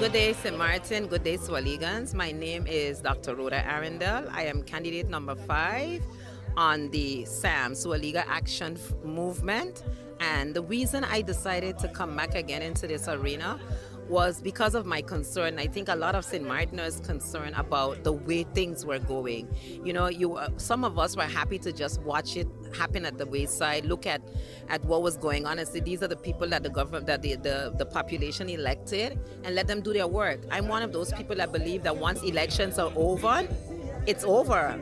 Good day, St. Martin. Good day, Swaligans. My name is Dr. Rhoda Arundel. I am candidate number 5 on the SAM, Swaliga Action Movement. And the reason I decided to come back again into this arena was because of my concern. I think a lot of St. Martiners concerned about the way things were going. You know, some of us were happy to just watch it happen at the wayside, look at what was going on and say, these are the people that the government, that the population elected, and let them do their work. I'm one of those people that believe that once elections are over, it's over.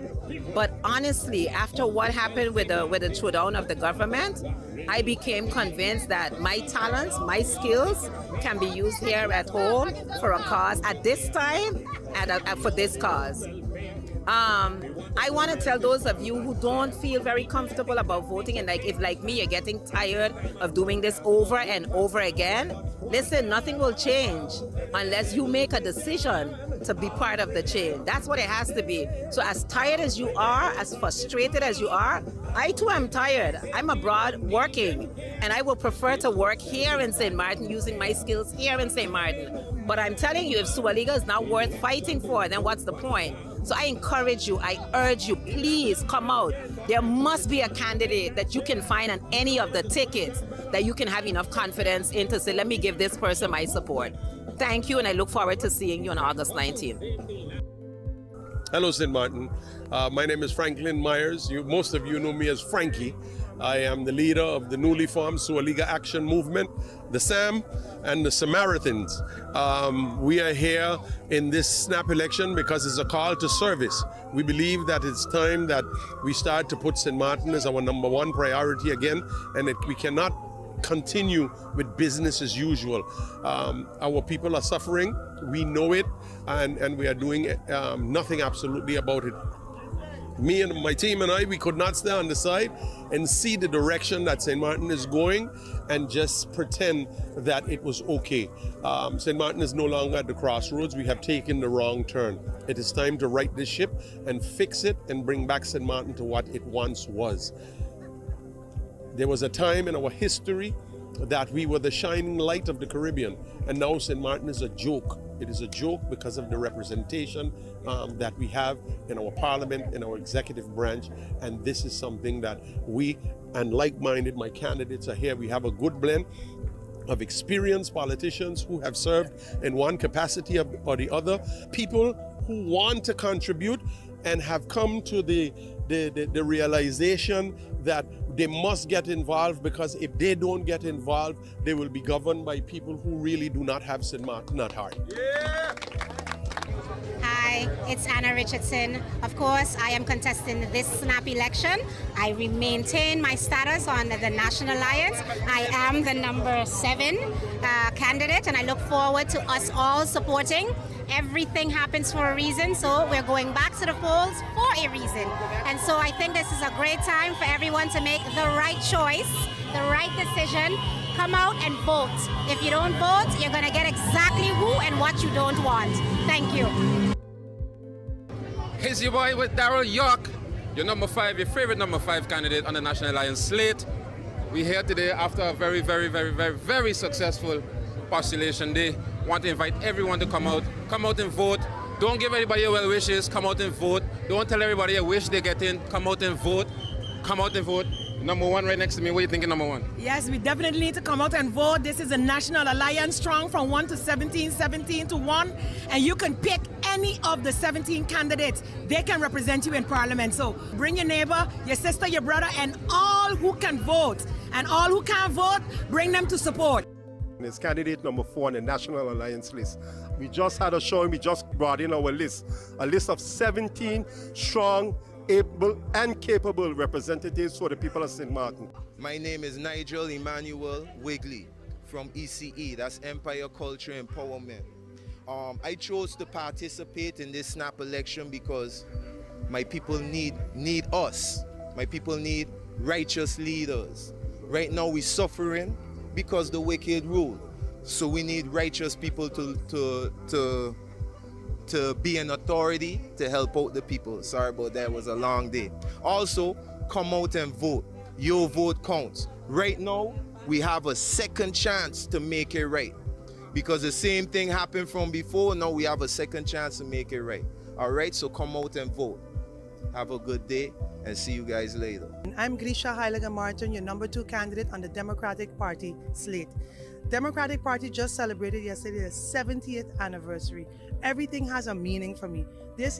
But honestly, after what happened with the throwdown of the government, I became convinced that my talents, my skills can be used here at home for a cause at this time and for this cause. I want to tell those of you who don't feel very comfortable about voting, and if like me, you're getting tired of doing this over and over again, listen, nothing will change unless you make a decision to be part of the change. That's what it has to be. So as tired as you are, as frustrated as you are, I too am tired. I'm abroad working, and I will prefer to work here in St. Martin using my skills here in St. Martin. But I'm telling you, if Swaliga is not worth fighting for, then what's the point? So I encourage you, I urge you, please come out. There must be a candidate that you can find on any of the tickets that you can have enough confidence in to say, let me give this person my support. Thank you, and I look forward to seeing you on August 19th. Hello, St. Martin. My name is Franklin Myers. Most of you know me as Frankie. I am the leader of the newly formed Swaliga Action Movement, the SAM, and the Samaritans. We are here in this snap election because it's a call to service. We believe that it's time that we start to put St. Martin as our number 1 priority again, and that we cannot continue with business as usual. Our people are suffering, we know it, and we are doing nothing absolutely about it. Me and my team and I, we could not stay on the side and see the direction that St. Martin is going and just pretend that it was okay. St. Martin is no longer at the crossroads. We have taken the wrong turn. It is time to right this ship and fix it and bring back St. Martin to what it once was. There was a time in our history that we were the shining light of the Caribbean, and now St. Martin is a joke. It is a joke because of the representation that we have in our parliament, in our executive branch, and this is something that we, and like-minded, my candidates are here. We have a good blend of experienced politicians who have served in one capacity or the other, people who want to contribute and have come to the realization that they must get involved, because if they don't get involved, they will be governed by people who really do not have St. Martin at heart. Yeah. Hi, it's Anna Richardson. Of course, I am contesting this snap election. I maintain my status on the National Alliance. I am the number 7 candidate, and I look forward to us all supporting. Everything happens for a reason, so we're going back to the polls for a reason. And so I think this is a great time for everyone to make the right choice, the right decision. Come out and vote. If you don't vote, you're going to get exactly who and what you don't want. Thank you. Here's your boy with Daryl York, your number 5, your favorite number 5 candidate on the National Alliance slate. We're here today after a very, very, very, very, very successful postulation day. Want to invite everyone to come out and vote. Don't give everybody your well wishes, come out and vote. Don't tell everybody you wish they get in, come out and vote. Come out and vote. Number 1 right next to me, what are you thinking, number 1? Yes, we definitely need to come out and vote. This is a National Alliance strong from 1 to 17, 17 to 1. And you can pick any of the 17 candidates. They can represent you in Parliament. So bring your neighbor, your sister, your brother, and all who can vote. And all who can't vote, bring them to support. It's candidate number 4 on the National Alliance list. We just had a showing, we just brought in our list. A list of 17 strong, able and capable representatives for the people of St. Martin. My name is Nigel Emmanuel Wigley from ECE, that's Empire Culture Empowerment. I chose to participate in this snap election because my people need us. My people need righteous leaders. Right now we're suffering because the wicked rule. So we need righteous people to be an authority to help out the people. Sorry about that, it was a long day. Also, come out and vote. Your vote counts. Right now, we have a second chance to make it right. because the same thing happened from before. Now we have a second chance to make it right. All right, so come out and vote. Have a good day and see you guys later. I'm Grisha Heiliger Martin, your number 2 candidate on the Democratic Party slate. Democratic Party just celebrated yesterday the 70th anniversary. Everything has a meaning for me. This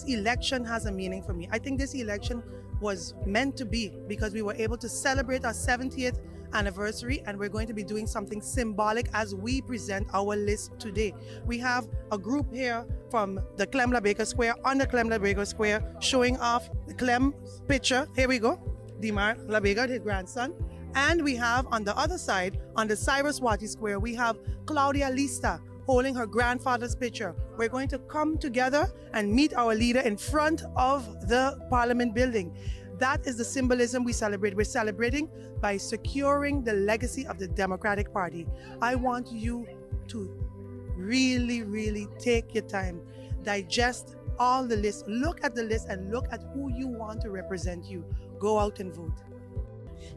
election has a meaning for me. I think this election was meant to be because we were able to celebrate our 70th anniversary, and we're going to be doing something symbolic as we present our list today. We have a group here from the Clem LaBaker Square, on the Clem LaBaker Square, showing off the Clem picture. Here we go, Demar LaBaker, his grandson. And we have on the other side, on the Cyrus Watty Square, we have Claudia Lista holding her grandfather's picture. We're going to come together and meet our leader in front of the Parliament building. That is the symbolism we celebrate. We're celebrating by securing the legacy of the Democratic Party. I want you to really, really take your time, digest all the lists, look at the list and look at who you want to represent you. Go out and vote.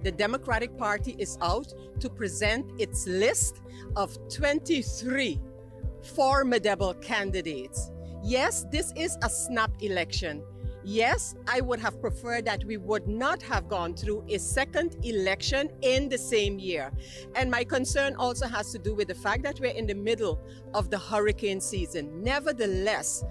The Democratic Party is out to present its list of 23 formidable candidates. Yes, this is a snap election. Yes, I would have preferred that we would not have gone through a second election in the same year. And my concern also has to do with the fact that we're in the middle of the hurricane season. Nevertheless,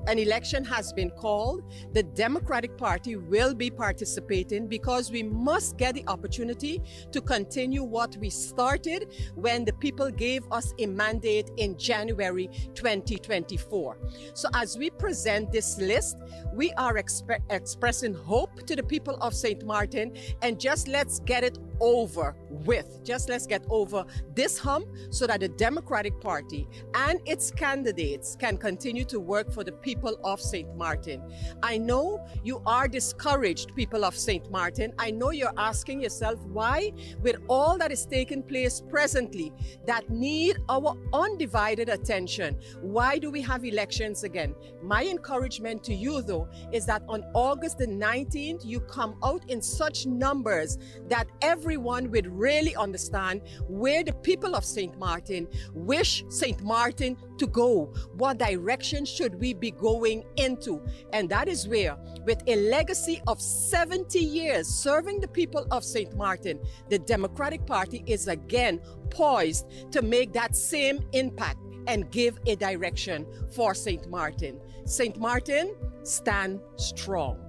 an election has been called. The Democratic Party will be participating because we must get the opportunity to continue what we started when the people gave us a mandate in January 2024. So as we present this list, we are expressing hope to the people of St. Martin, and just let's get it over with. Just let's get over this hump so that the Democratic Party and its candidates can continue to work for the people of St. Martin. I know you are discouraged, people of St. Martin. I know you're asking yourself why, with all that is taking place presently that need our undivided attention, why do we have elections again? My encouragement to you, though, is that on August the 19th, you come out in such numbers that everyone would really understand where the people of St. Martin wish St. Martin to go. What direction should we be going into? And that is where, with a legacy of 70 years serving the people of St. Martin, the Democratic Party is again poised to make that same impact and give a direction for St. Martin. St. Martin, stand strong.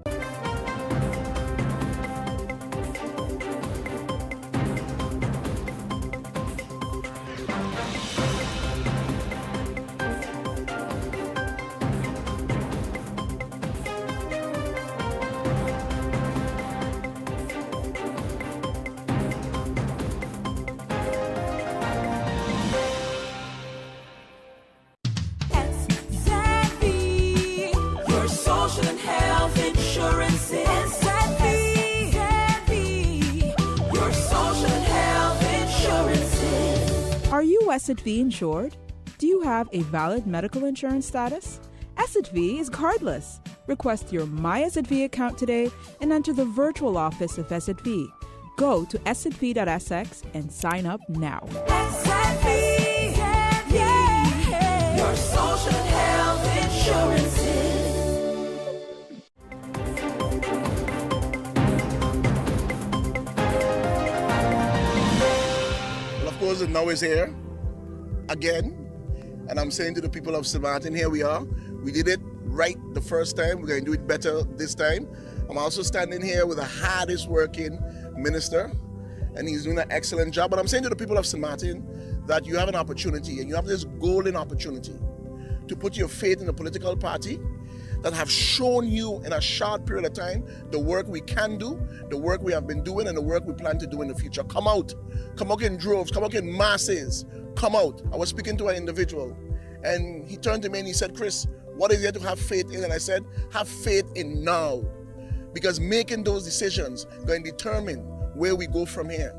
Are you SXM insured? Do you have a valid medical insurance status? SXM is cardless. Request your My SXM account today and enter the virtual office of SXM. Go to sxv.sx and sign up now. SXM, yeah, your social health insurances. Of course, the now is here again, and I'm saying to the people of St. Martin, here we are. We did it right the first time. We're going to do it better this time. I'm also standing here with the hardest working minister, and he's doing an excellent job. But I'm saying to the people of St. Martin that you have an opportunity, and you have this golden opportunity to put your faith in a political party that have shown you in a short period of time the work we can do, the work we have been doing, and the work we plan to do in the future. Come out in droves, come out in masses, come out. I was speaking to an individual, and he turned to me and he said, Chris, what is there to have faith in? And I said, have faith in now, because making those decisions going to determine where we go from here.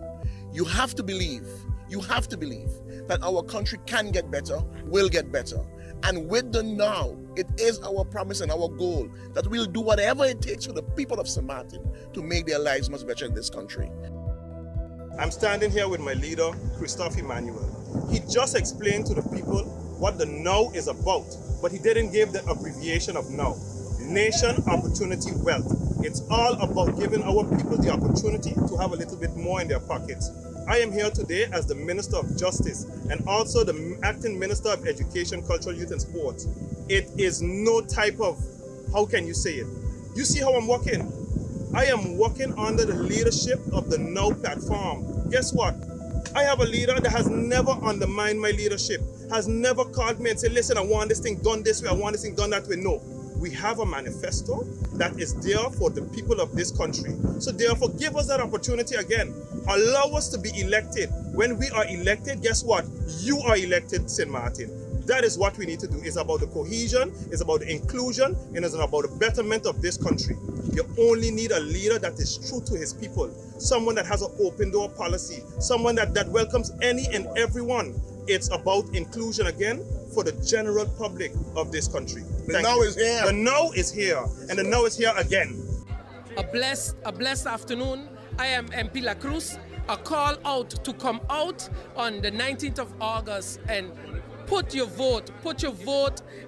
You have to believe that our country can get better, will get better. And with the now, it is our promise and our goal that we'll do whatever it takes for the people of St. Martin to make their lives much better in this country. I'm standing here with my leader, Christophe Emmanuel. He just explained to the people what the NOW is about, but he didn't give the abbreviation of NOW. Nation, Opportunity, Wealth. It's all about giving our people the opportunity to have a little bit more in their pockets. I am here today as the Minister of Justice and also the Acting Minister of Education, Culture, Youth and Sports. It is no type of, how can you say it? You see how I'm working? I am working under the leadership of the NOW platform. Guess what? I have a leader that has never undermined my leadership, has never called me and said, listen, I want this thing done this way, I want this thing done that way. No. We have a manifesto that is there for the people of this country. So therefore, give us that opportunity again. Allow us to be elected. When we are elected, guess what? You are elected, St. Martin. That is what we need to do. It's about the cohesion, it's about the inclusion, and it's about the betterment of this country. You only need a leader that is true to his people, someone that has an open door policy, someone that welcomes any and everyone. It's about inclusion again for the general public of this country. The NOW is here. The NOW is here, and the NOW is here again. A blessed afternoon. I am MP La Cruz. A call out to come out on the 19th of August and put your vote.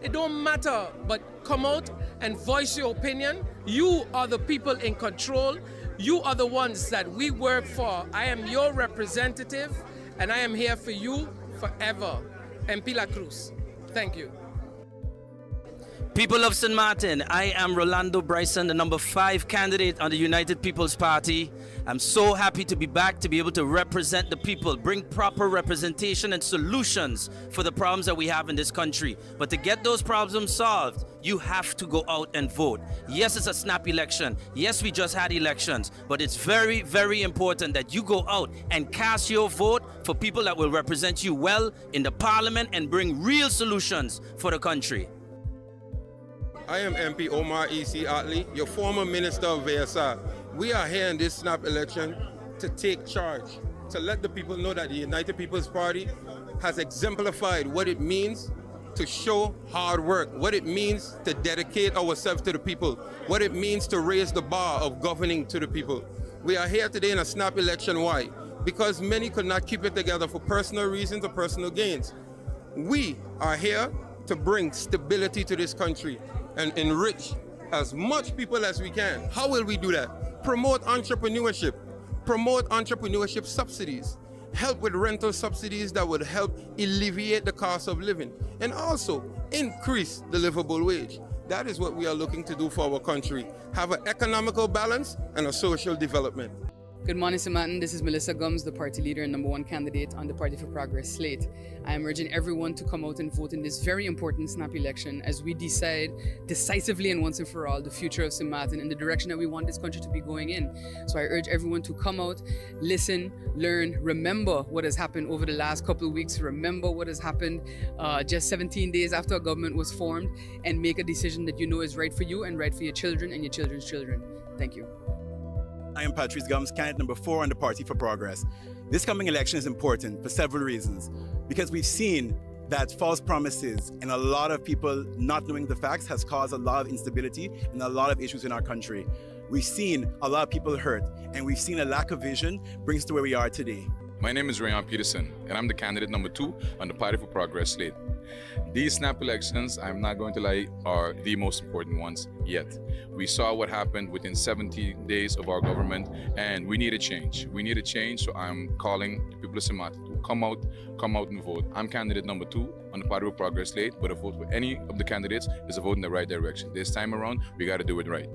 It don't matter, but come out and voice your opinion. You are the people in control. You are the ones that we work for. I am your representative, and I am here for you forever. MP La Cruz. Thank you. People of St. Martin, I am Rolando Bryson, the number 5 candidate on the United People's Party. I'm so happy to be back to be able to represent the people, bring proper representation and solutions for the problems that we have in this country. But to get those problems solved, you have to go out and vote. Yes, it's a snap election. Yes, we just had elections, but it's very, very important that you go out and cast your vote for people that will represent you well in the parliament and bring real solutions for the country. I am MP Omar E.C. Otley, your former Minister of VSR. We are here in this snap election to take charge, to let the people know that the United People's Party has exemplified what it means to show hard work, what it means to dedicate ourselves to the people, what it means to raise the bar of governing to the people. We are here today in a snap election. Why? Because many could not keep it together for personal reasons or personal gains. We are here to bring stability to this country and enrich as much people as we can. How will we do that? Promote entrepreneurship subsidies, help with rental subsidies that would help alleviate the cost of living, and also increase the livable wage. That is what we are looking to do for our country. Have an economical balance and a social development. Good morning, St. Martin. This is Melissa Gums, the party leader and number 1 candidate on the Party for Progress slate. I am urging everyone to come out and vote in this very important snap election as we decide decisively and once and for all the future of St. Martin and the direction that we want this country to be going in. So I urge everyone to come out, listen, learn, remember what has happened over the last couple of weeks, remember what has happened just 17 days after a government was formed, and make a decision that you know is right for you and right for your children and your children's children. Thank you. I am Patrice Gums, candidate number 4 on the Party for Progress. This coming election is important for several reasons, because we've seen that false promises and a lot of people not knowing the facts has caused a lot of instability and a lot of issues in our country. We've seen a lot of people hurt, and we've seen a lack of vision brings us to where we are today. My name is Rayon Peterson, and I'm the candidate number 2 on the Party for Progress slate. These snap elections, I'm not going to lie, are the most important ones yet. We saw what happened within 70 days of our government, and we need a change. So I'm calling the people of St. Martin to come out and vote. I'm candidate number 2 on the Party for Progress slate, but a vote for any of the candidates is a vote in the right direction. This time around, we got to do it right.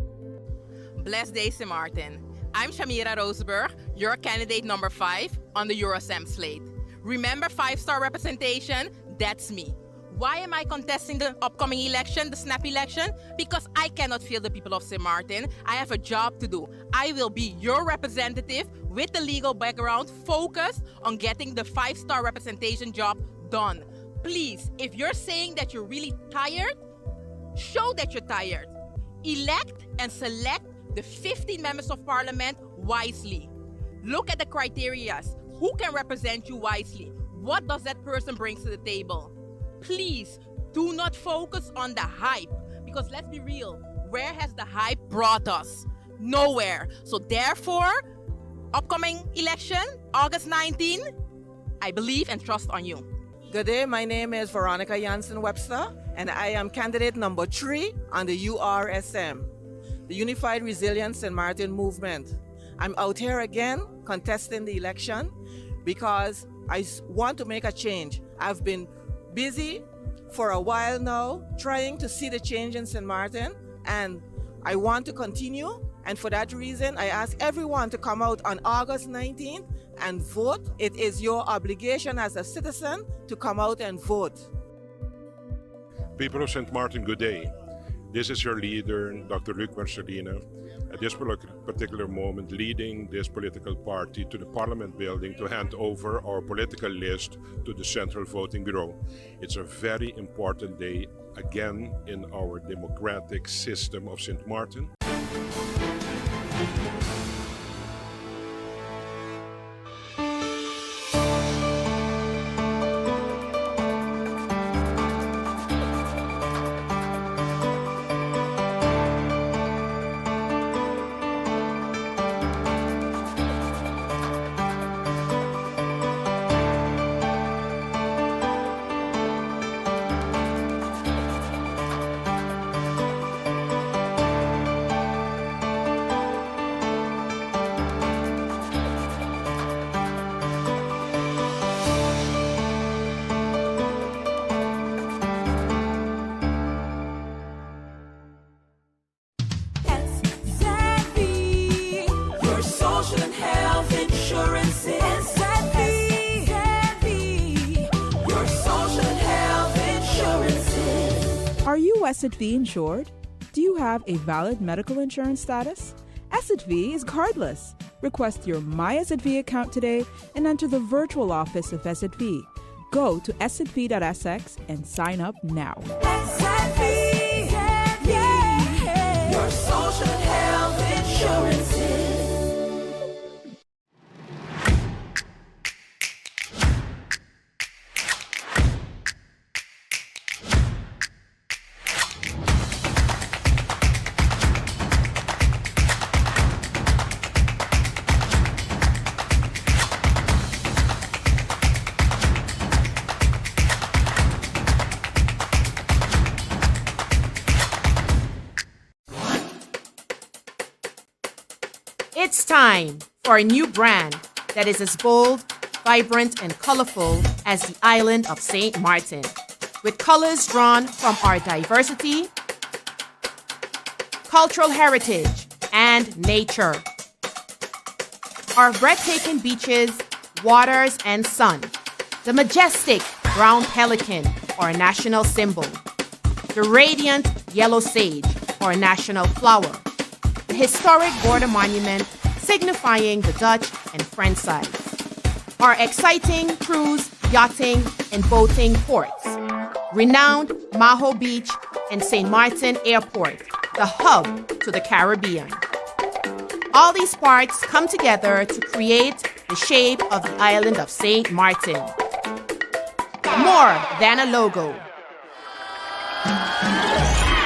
Blessed day, St. Martin. I'm Shamira Roseberg, your candidate number 5 on the Eurosam slate. Remember 5-star representation? That's me. Why am I contesting the upcoming election, the snap election? Because I cannot fail the people of St. Martin. I have a job to do. I will be your representative with the legal background focused on getting the 5-star representation job done. Please, if you're saying that you're really tired, show that you're tired. Elect and select the 15 members of parliament wisely. Look at the criteria. Who can represent you wisely? What does that person bring to the table? Please do not focus on the hype, because let's be real, where has the hype brought us? Nowhere. So therefore, upcoming election, August 19, I believe and trust on you. Good day, my name is Veronica Jansen Webster, and I am candidate number 3 on the URSM, the Unified Resilience St. Martin Movement. I'm out here again contesting the election because I want to make a change. I've been busy for a while now trying to see the change in St. Martin, and I want to continue. And for that reason, I ask everyone to come out on August 19th and vote. It is your obligation as a citizen to come out and vote. People of St. Martin, good day. This is your leader, Dr. Luc Marcelina, at this particular moment leading this political party to the Parliament building to hand over our political list to the Central Voting Bureau. It's a very important day, again, in our democratic system of St. Martin. Are you SXV insured? Do you have a valid medical insurance status? SXV is cardless. Request your My SXV account today and enter the virtual office of SXV. Go to sxv.sx and sign up now. SXV, yeah. Your social health insurances. It's time for a new brand that is as bold, vibrant, and colorful as the island of St. Martin, with colors drawn from our diversity, cultural heritage, and nature. Our breathtaking beaches, waters, and sun, the majestic brown pelican, our national symbol, the radiant yellow sage, our national flower, the historic border monument signifying the Dutch and French sides, our exciting cruise, yachting, and boating ports, renowned Maho Beach and St. Martin Airport, the hub to the Caribbean. All these parts come together to create the shape of the island of St. Martin. More than a logo.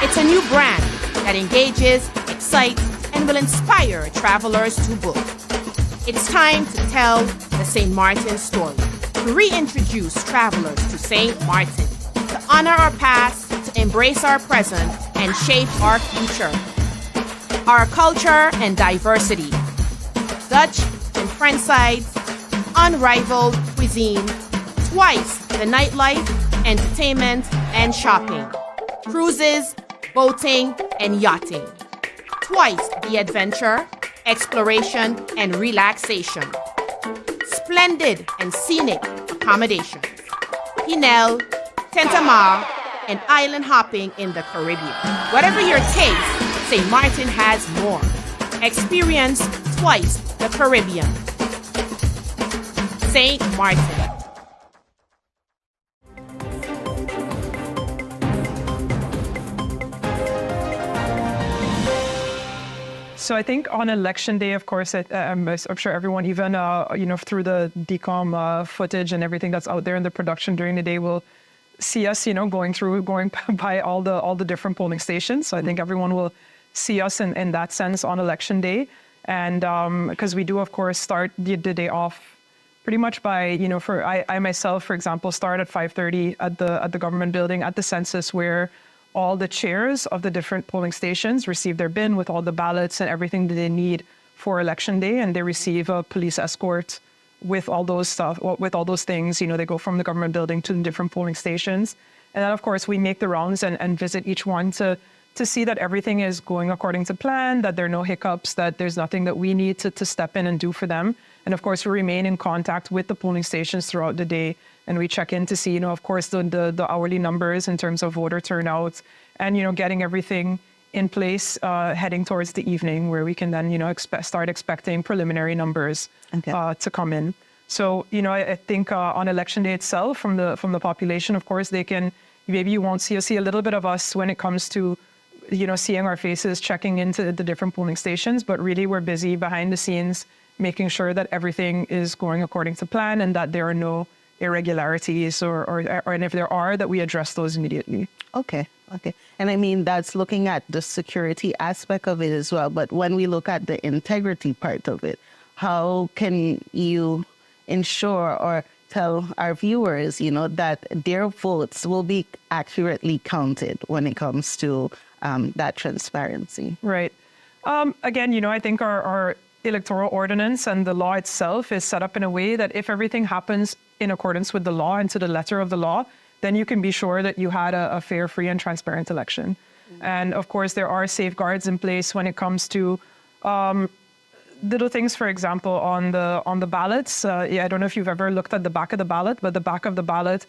It's a new brand that engages, excites, and will inspire travelers to book. It's time to tell the St. Martin story, to reintroduce travelers to St. Martin, to honor our past, to embrace our present, and shape our future. Our culture and diversity, Dutch and French sides, unrivaled cuisine, twice the nightlife, entertainment, and shopping, cruises, boating, and yachting. Twice the adventure, exploration, and relaxation. Splendid and scenic accommodations. Pinel, Tentamar, and island hopping in the Caribbean. Whatever your taste, St. Martin has more. Experience twice the Caribbean. St. Martin. So I think on election day, of course, I'm sure everyone, even through the DCOM footage and everything that's out there in the production during the day, will see us, going by all the different polling stations. So I think everyone will see us in that sense on election day, and because we do, of course, start the day off pretty much by, I myself, for example, start at 5:30 at the government building at the census, where all the chairs of the different polling stations receive their bin with all the ballots and everything that they need for election day, and they receive a police escort with all those things. They go from the government building to the different polling stations. And then, of course, we make the rounds and visit each one to see that everything is going according to plan, that there are no hiccups, that there's nothing that we need to step in and do for them. And of course, we remain in contact with the polling stations throughout the day. And we check in to see, of course, the hourly numbers in terms of voter turnout and, getting everything in place heading towards the evening, where we can then, start expecting preliminary numbers to come in. So, I think on election day itself, from the population, of course, maybe you won't see a little bit of us when it comes to, seeing our faces, checking into the different polling stations, but really we're busy behind the scenes, making sure that everything is going according to plan and that there are no irregularities or and if there are, that we address those immediately. Okay. And I mean, that's looking at the security aspect of it as well. But when we look at the integrity part of it, how can you ensure or tell our viewers, that their votes will be accurately counted when it comes to that transparency? Right. Again, I think our electoral ordinance and the law itself is set up in a way that if everything happens in accordance with the law and to the letter of the law, then you can be sure that you had a fair, free, and transparent election. Mm-hmm. And of course, there are safeguards in place when it comes to little things, for example, on the ballots. I don't know if you've ever looked at the back of the ballot, but the back of the ballot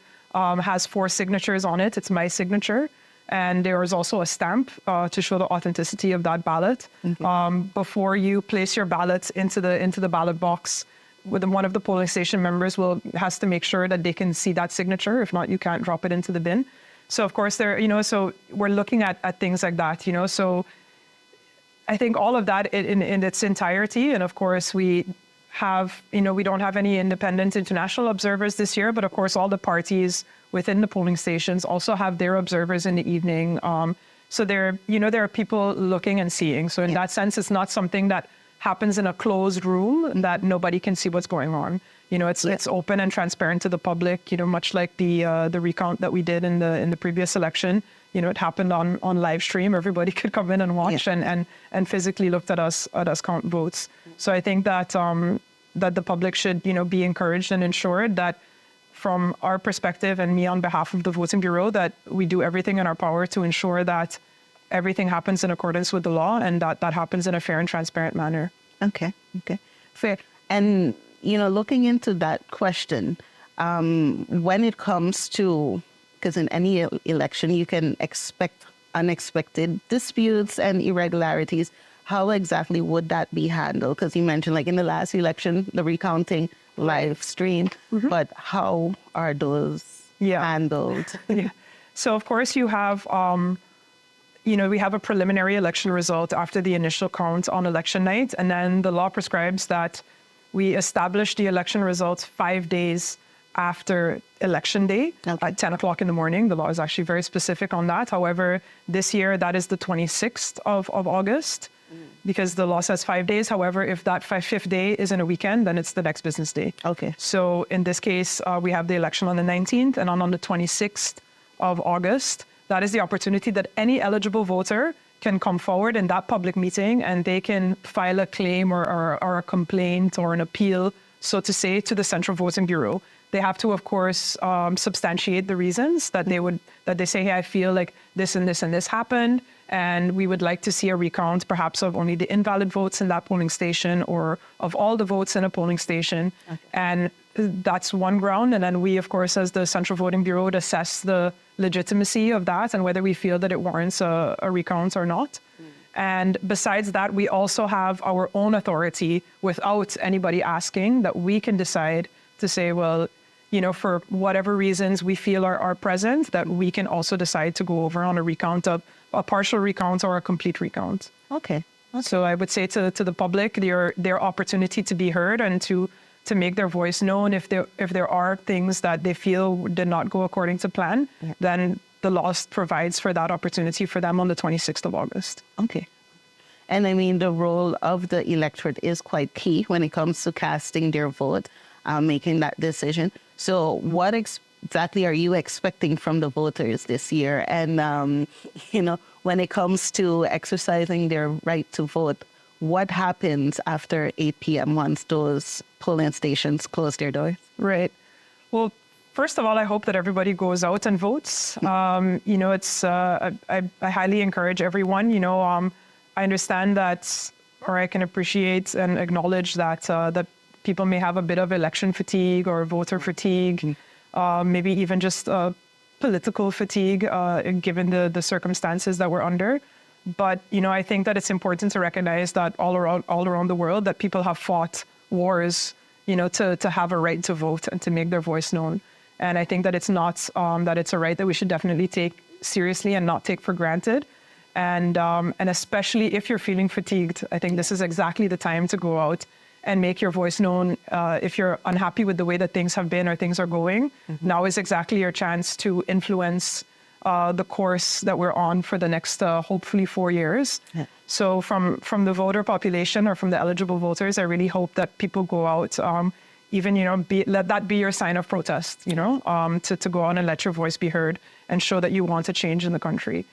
has 4 signatures on it. It's my signature. And there is also a stamp to show the authenticity of that ballot. Mm-hmm. Before you place your ballot into the ballot box, one of the polling station members has to make sure that they can see that signature. If not, you can't drop it into the bin. So of course so we're looking at things like that, So I think all of that in its entirety, and of course we have, we don't have any independent international observers this year, but of course all the parties within the polling stations also have their observers in the evening. So there are people looking and seeing. So in that sense, it's not something that happens in a closed room that nobody can see what's going on. It's open and transparent to the public, much like the recount that we did in the previous election. It happened on live stream. Everybody could come in and watch and physically looked at us count votes. So I think that that the public should, be encouraged and ensured that from our perspective, and me on behalf of the Voting Bureau, that we do everything in our power to ensure that everything happens in accordance with the law and that happens in a fair and transparent manner. Okay. Fair. And, looking into that question, when it comes to, because in any election, you can expect unexpected disputes and irregularities. How exactly would that be handled? Because you mentioned, like in the last election, the recounting live stream, but how are those handled? Yeah. So of course you have, we have a preliminary election result after the initial count on election night, and then the law prescribes that we establish the election results 5 days after election day at 10 o'clock in the morning. The law is actually very specific on that. However, this year that is the 26th of August. Because the law says 5 days. However, if that 5th day is in a weekend, then it's the next business day. Okay. So in this case, we have the election on the 19th, and on the 26th of August, that is the opportunity that any eligible voter can come forward in that public meeting, and they can file a claim or a complaint or an appeal, so to say, to the Central Voting Bureau. They have to, of course, substantiate the reasons that they say, hey, I feel like this and this and this happened, and we would like to see a recount perhaps of only the invalid votes in that polling station or of all the votes in a polling station. Okay. And that's one ground. And then we, of course, as the Central Voting Bureau, would assess the legitimacy of that and whether we feel that it warrants a recount or not. And besides that, we also have our own authority without anybody asking, that we can decide to say, well, for whatever reasons we feel are present, that we can also decide to go over on a recount of a partial recount or a complete recount. Okay. So I would say to the public, their opportunity to be heard and to make their voice known if there are things that they feel did not go according to plan, then the law provides for that opportunity for them on the 26th of August. Okay. And I mean, the role of the electorate is quite key when it comes to casting their vote. making that decision. So what exactly are you expecting from the voters this year? And, when it comes to exercising their right to vote, what happens after 8 p.m. once those polling stations close their doors? Right. Well, first of all, I hope that everybody goes out and votes. It's I highly encourage everyone. I understand that, or I can appreciate and acknowledge that that people may have a bit of election fatigue or voter fatigue, maybe even just political fatigue, given the circumstances that we're under. But I think that it's important to recognize that all around the world that people have fought wars, to have a right to vote and to make their voice known. And I think that it's not that it's a right that we should definitely take seriously and not take for granted. And especially if you're feeling fatigued, I think this is exactly the time to go out and make your voice known. If you're unhappy with the way that things have been or things are going, now is exactly your chance to influence the course that we're on for the next, hopefully, 4 years. Yeah. So from the voter population or from the eligible voters, I really hope that people go out, even, let that be your sign of protest, to go on and let your voice be heard and show that you want a change in the country.